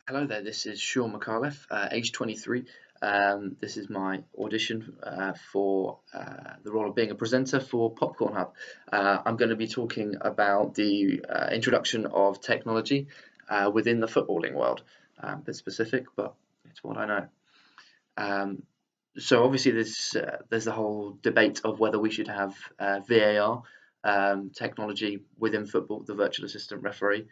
Hello there, this is Sean McAuliffe, age 23. This is my audition for the role of being a presenter for Popcorn Hub. I'm going to be talking about the introduction of technology within the footballing world. A bit specific, but it's what I know. Um, so obviously there's the whole debate of whether we should have VAR technology within football, the virtual assistant referee.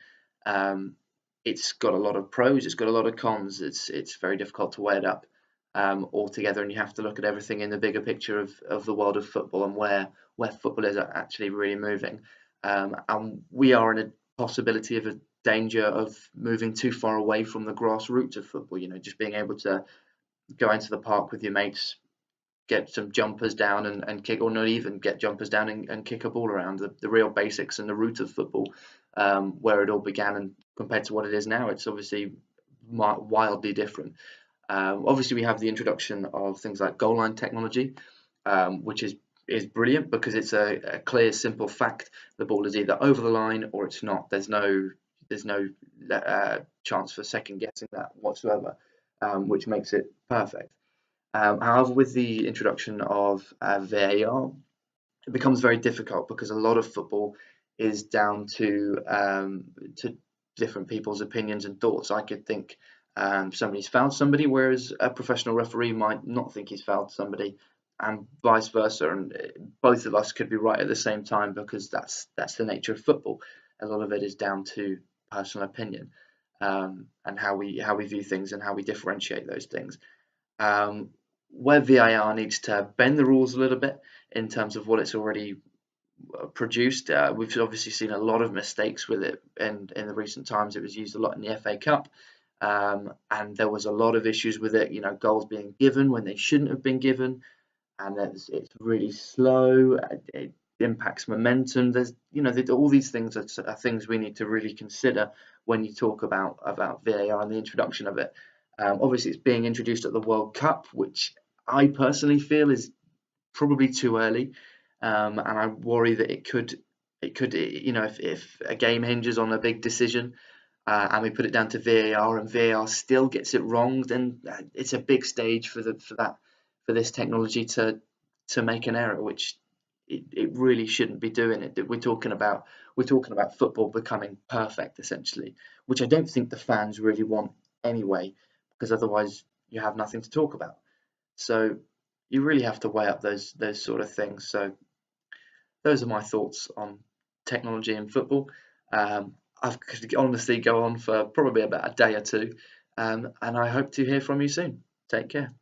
Um, it's got a lot of pros, it's got a lot of cons. It's very difficult to weigh it up altogether, and you have to look at everything in the bigger picture of the world of football and where football is actually really moving. And we are in a possibility of a danger of moving too far away from the grassroots of football. You know, just being able to go into the park with your mates, get some jumpers down and kick, or not even get jumpers down and kick a ball around, the real basics and the root of football, where it all began, and compared to what it is now, it's obviously wildly different. Obviously, we have the introduction of things like goal line technology, which is brilliant because it's a clear, simple fact. The ball is either over the line or it's not. There's no chance for second guessing that whatsoever, which makes it perfect. However, with the introduction of VAR, it becomes very difficult because a lot of football is down to different people's opinions and thoughts. I could think somebody's fouled somebody, whereas a professional referee might not think he's fouled somebody, and vice versa. And both of us could be right at the same time because that's the nature of football. A lot of it is down to personal opinion, and how we view things and how we differentiate those things. Um, where VAR needs to bend the rules a little bit in terms of what it's already produced. We've obviously seen a lot of mistakes with it in the recent times. It was used a lot in the FA Cup, and there was a lot of issues with it. You know, goals being given when they shouldn't have been given, and it's really slow. It impacts momentum. All these things are things we need to really consider when you talk about VAR and the introduction of it. Obviously, it's being introduced at the World Cup, which I personally feel is probably too early, and I worry that it could if a game hinges on a big decision, and we put it down to VAR and VAR still gets it wrong, then it's a big stage for this technology to make an error, which it really shouldn't be doing it. We're talking about football becoming perfect essentially, which I don't think the fans really want anyway, because otherwise you have nothing to talk about. So you really have to weigh up those sort of things. So those are my thoughts on technology in football. I could honestly go on for probably about a day or two, and I hope to hear from you soon. Take care.